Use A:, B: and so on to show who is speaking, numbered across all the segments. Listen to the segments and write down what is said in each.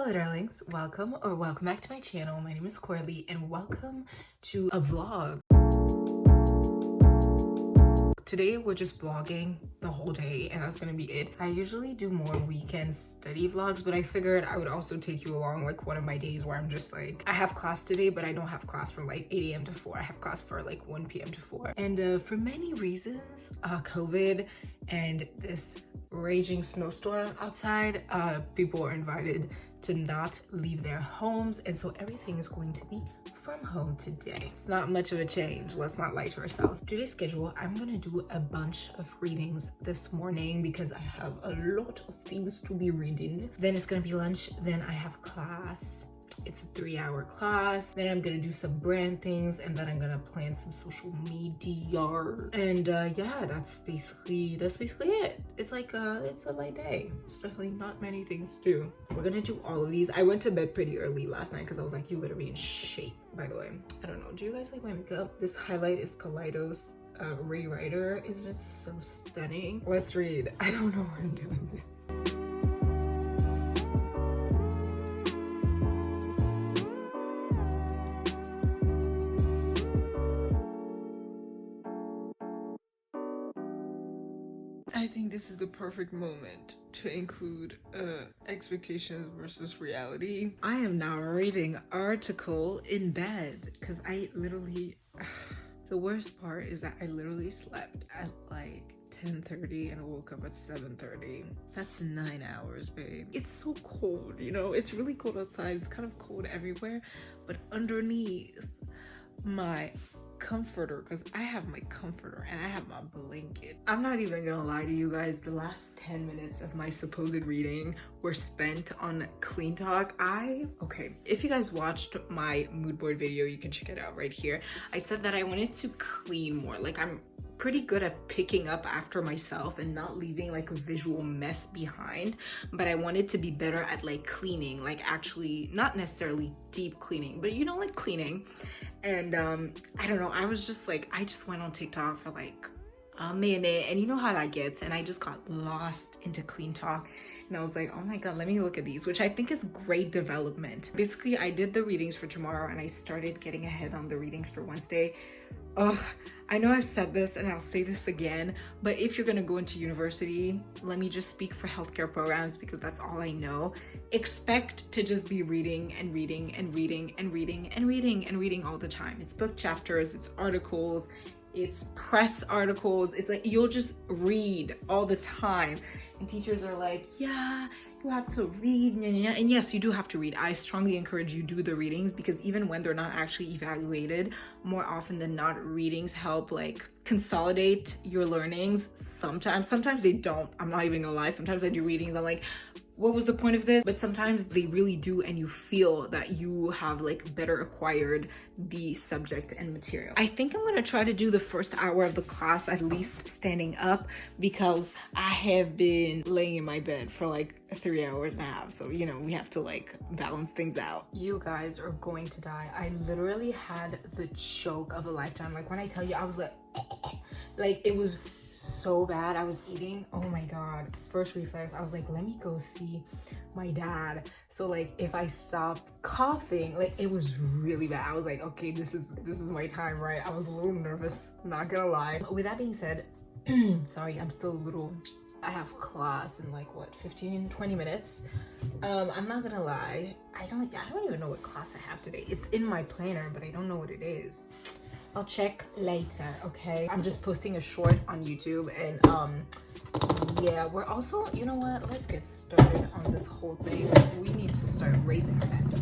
A: Hello darlings, welcome back to my channel. My name is Coralie and welcome to a vlog. Today we're just vlogging the whole day and that's gonna be it. I usually do more weekend study vlogs, but I figured I would also take you along like one of my days where I'm just like, I have class today, but I don't have class from like 8 a.m. to 4. I have class for like 1 p.m. to 4. And for many reasons, COVID and this raging snowstorm outside, people are invited to not leave their homes, and so everything is going to be from home today. It's not much of a change, let's not lie to ourselves. Today's schedule, I'm gonna do a bunch of readings this morning because I have a lot of things to be reading. Then it's gonna be lunch, then I have class. It's a 3-hour class. Then I'm gonna do some brand things, and then I'm gonna plan some social media. And yeah, that's basically it. It's like it's a light day. It's definitely not many things to do. We're gonna do all of these. I went to bed pretty early last night because I was like, you better be in shape. By the way, I don't know, do you guys like my makeup? This highlight is Kaleidos Ray Rider. Isn't it so stunning? Let's read. I don't know why I'm doing this. I think this is the perfect moment to include expectations versus reality. I am now reading an article in bed because I literally, the worst part is that I literally slept at like 10:30 and woke up at 7:30. That's 9 hours, babe. It's so cold, you know, it's really cold outside. It's kind of cold everywhere, but underneath my comforter, because I have my comforter and I have my blanket. I'm not even gonna lie to you guys, the last 10 minutes of my supposed reading were spent on clean talk. Okay, if you guys watched my mood board video, you can check it out right here. I said that I wanted to clean more. Like, I'm pretty good at picking up after myself and not leaving like a visual mess behind, but I wanted to be better at like cleaning, like actually not necessarily deep cleaning, but you know, like cleaning. And I don't know, I was just like, I just went on TikTok for like a minute, and you know how that gets, and I just got lost into clean talk. And I was like, oh my god, let me look at these, which I think is great development. Basically, I did the readings for tomorrow and I started getting ahead on the readings for Wednesday. Ugh, I know I've said this and I'll say this again, but if you're gonna go into university, let me just speak for healthcare programs because that's all I know. Expect to just be reading and reading and reading and reading and reading and reading all the time. It's book chapters, it's articles, it's press articles. It's like you'll just read all the time. And teachers are like, yeah, you have to read. And yes, you do have to read. I strongly encourage you do the readings because even when they're not actually evaluated, more often than not, readings help like consolidate your learnings. Sometimes they don't. I'm not even gonna lie. Sometimes I do readings, I'm like, what was the point of this? But sometimes they really do, and you feel that you have like better acquired the subject and material. I think I'm gonna try to do the first hour of the class at least standing up because I have been laying in my bed for like 3 hours and a half. So, you know, we have to like balance things out. You guys are going to die. I literally had the choke of a lifetime. Like when I tell you, I was like it was so bad. I was eating, oh my god, first reflex, I was like, let me go see my dad, so like if I stop coughing, like it was really bad. I was like, okay, this is my time, right? I was a little nervous, not gonna lie. With that being said, sorry, I'm still a little, I have class in like what, 15-20 minutes. I'm not gonna lie, I don't even know what class I have today. It's in my planner, but I don't know what it is. I'll check later, okay? I'm just posting a short on YouTube, and yeah, we're also, you know what? Let's get started on this whole thing. We need to start raising our desk.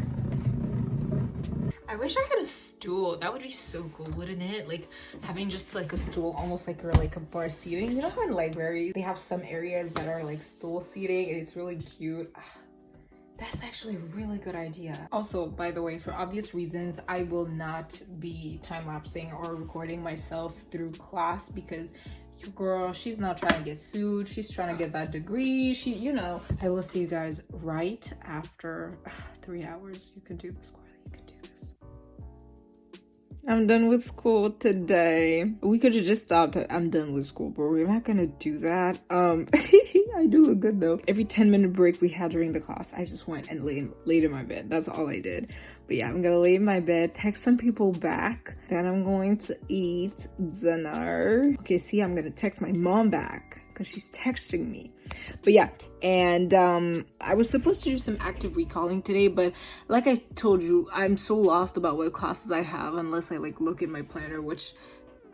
A: I wish I had a stool. That would be so cool, wouldn't it? Like having just like a stool, almost like, or like a bar seating. You know how in libraries they have some areas that are like stool seating, and it's really cute. That's actually a really good idea. Also, by the way, for obvious reasons, I will not be time-lapsing or recording myself through class because your girl, she's not trying to get sued. She's trying to get that degree. You know. I will see you guys right after 3 hours. You can do this, Coralie. You can do this. I'm done with school today. We could have just stopped at I'm done with school, but we're not gonna do that. I do look good though. Every 10-minute break we had during the class, I just went and laid in my bed. That's all I did. But yeah, I'm gonna lay in my bed, text some people back. Then I'm going to eat dinner. Okay, see, I'm gonna text my mom back because she's texting me. But yeah, and I was supposed to do some active recalling today, but like I told you, I'm so lost about what classes I have unless I like look in my planner, which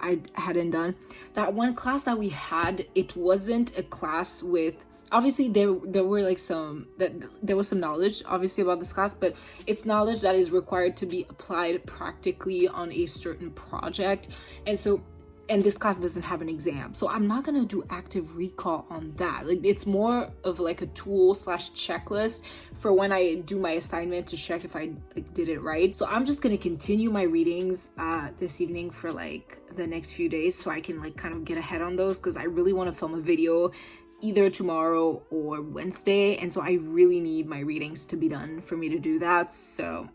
A: I hadn't done. That one class that we had, it wasn't a class with, obviously there were like there was some knowledge obviously about this class, but it's knowledge that is required to be applied practically on a certain project. And this class doesn't have an exam, so I'm not gonna do active recall on that. Like, it's more of like a tool / checklist for when I do my assignment to check if I like did it right. So I'm just gonna continue my readings this evening for like the next few days, so I can like kind of get ahead on those, because I really want to film a video either tomorrow or Wednesday, and so I really need my readings to be done for me to do that. So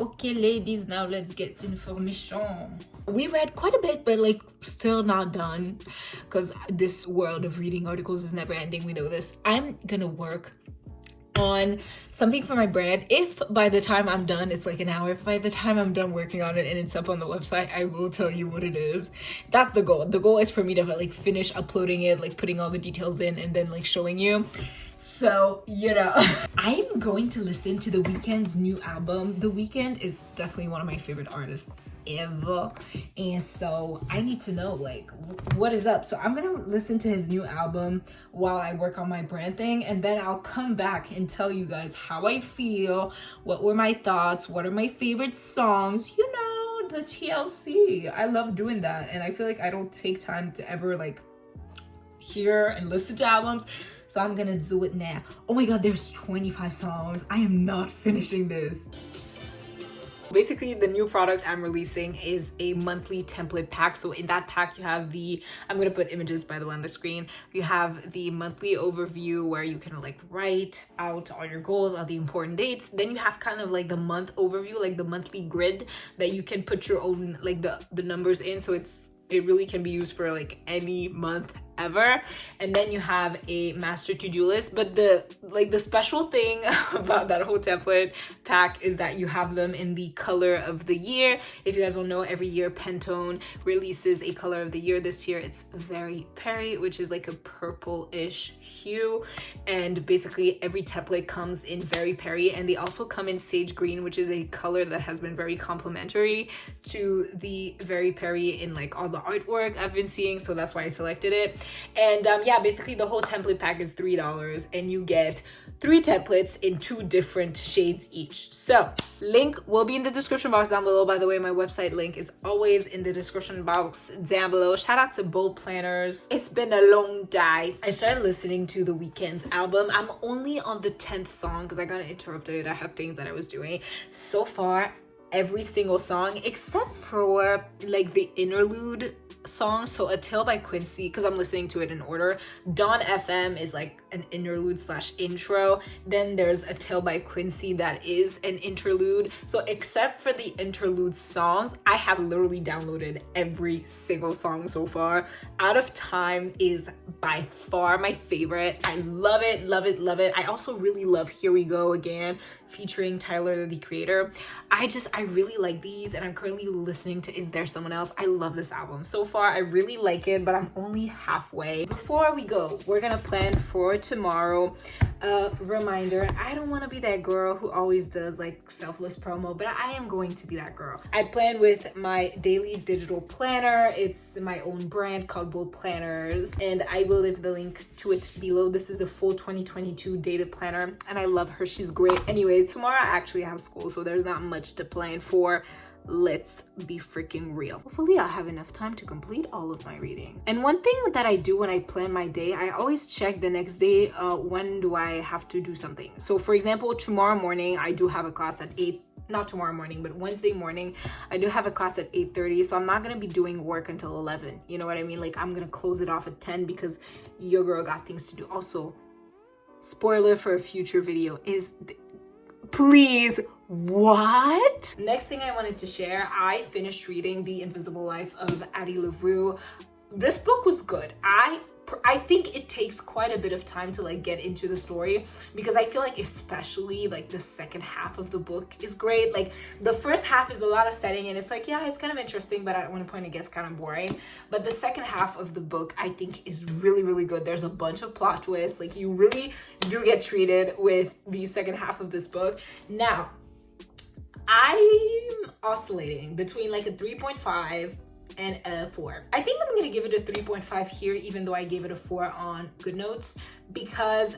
A: okay, ladies, now let's get to information. We read quite a bit, but like still not done, because this world of reading articles is never ending. We know this. I'm gonna work on something for my brand. If by the time I'm done, it's like an hour, if by the time I'm done working on it and it's up on the website, I will tell you what it is. That's the goal. The goal is for me to like finish uploading it, like putting all the details in and then like showing you. So, you know, I'm going to listen to The Weeknd's new album. The Weeknd is definitely one of my favorite artists ever, and so I need to know like what is up. So I'm gonna listen to his new album while I work on my brand thing, and then I'll come back and tell you guys how I feel, what were my thoughts, what are my favorite songs, you know, the TLC. I love doing that, and I feel like I don't take time to ever like hear and listen to albums. So I'm gonna do it now. Oh my god, there's 25 songs. I am not finishing this. Basically, the new product I'm releasing is a monthly template pack. So in that pack, you have I'm gonna put images by the way on the screen. You have the monthly overview where you can like write out all your goals, all the important dates. Then you have kind of like the month overview, like the monthly grid that you can put your own like the numbers in. So it really can be used for like any month ever. And then you have a master to-do list, but the special thing about that whole template pack is that you have them in the color of the year. If you guys don't know, every year Pantone releases a color of the year. This year it's Very Perry, which is like a purple-ish hue, and basically every template comes in Very Perry, and they also come in sage green, which is a color that has been very complimentary to the Very Perry in like all the artwork I've been seeing, so that's why I selected it. And yeah, basically the whole template pack is $3, and you get 3 templates in 2 different shades each. So link will be in the description box down below. By the way, my website link is always in the description box down below. Shout out to Bold Planners. It's been a long day. I started listening to The Weeknd's album. I'm only on the 10th song because I got interrupted. I had things that I was doing. So far, every single song except for like the interlude song. So A Tale by Quincy, because I'm listening to it in order. Dawn FM is like an interlude / intro. Then there's A Tale by Quincy that is an interlude. So except for the interlude songs, I have literally downloaded every single song so far. Out of Time is by far my favorite. I love it, love it, love it. I also really love Here We Go Again featuring Tyler the Creator. I really like these, and I'm currently listening to Is There Someone Else. I love this album. So far, I really like it, but I'm only halfway. Before we go, we're gonna plan for tomorrow. Reminder, I don't want to be that girl who always does like selfless promo, but I am going to be that girl. I plan with my daily digital planner. It's my own brand called Bold Planners, and I will leave the link to it below. This is a full 2022 dated planner, and I love her. She's great. Anyways, tomorrow I actually have school, so there's not much to plan for. Let's be freaking real. Hopefully I'll have enough time to complete all of my reading. And one thing that I do when I plan my day, I always check the next day, when do I have to do something. So for example, tomorrow morning I do have a class at 8, not tomorrow morning, but Wednesday morning I do have a class at 8:30, so I'm not gonna be doing work until 11. You know what I mean? Like, I'm gonna close it off at 10 because your girl got things to do. Also, spoiler for a future video is
B: please, what? Next thing I wanted to share, I finished reading The Invisible Life of Addie Larue. This book was good. I think it takes quite a bit of time to like get into the story, because I feel like especially like the second half of the book is great. Like the first half is a lot of setting and it's like, yeah, it's kind of interesting, but at one point it gets kind of boring. But the second half of the book I think is really, really good. There's a bunch of plot twists. Like you really do get treated with the second half of this book. Now, I'm oscillating between like a 3.5 and a 4. I think I'm gonna give it a 3.5 here, even though I gave it a 4 on GoodNotes, because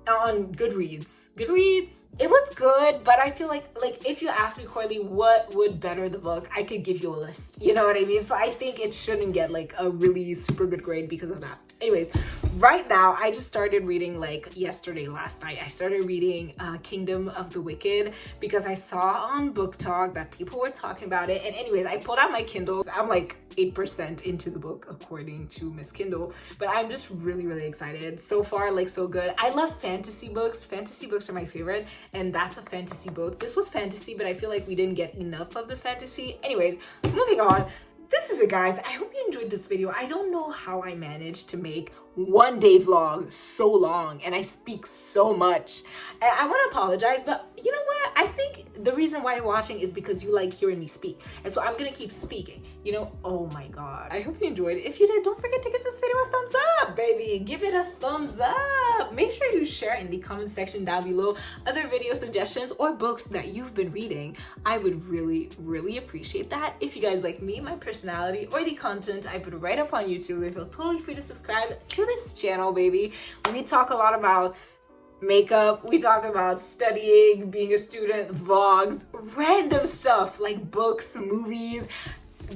B: on Goodreads, it was good, but I feel like if you ask me, Coralie, what would better the book, I could give you a list, you know what I mean? So I think it shouldn't get like a really super good grade because of that. Anyways, right now I just started reading, like last night I started reading Kingdom of the Wicked, because I saw on Book Talk that people were talking about it. And anyways, I pulled out my Kindle. I'm like 8% into the book according to Miss Kindle, but I'm just really, really excited. So far, like so good. I love fantasy books. Fantasy books are my favorite, and that's a fantasy book. This was fantasy, but I feel like we didn't get enough of the fantasy. Anyways, moving on. This is it, guys. I hope you enjoyed this video. I don't know how I managed to make one day vlog so long and I speak so much, and I want to apologize, but you know what, I think the reason why you're watching is because you like hearing me speak, and so I'm gonna keep speaking, you know. Oh my god, I hope you enjoyed it. If you did, don't forget to give this video a thumbs up, baby. Give it a thumbs up. Make sure you share in the comment section down below other video suggestions or books that you've been reading. I would really, really appreciate that. If you guys like me, my personality, or the content I put right up on YouTube, then feel totally free to subscribe to this channel, baby. We talk a lot about makeup, we talk about studying, being a student, vlogs, random stuff like books, movies,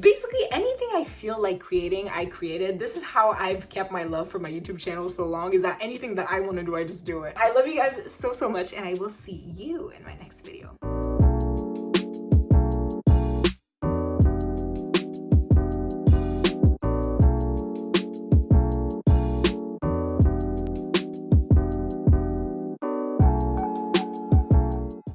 B: basically anything I feel like creating, I created. This is how I've kept my love for my YouTube channel so long, is that anything that I want to do, I just do it. I love you guys so, so much, and I will see you in my next video.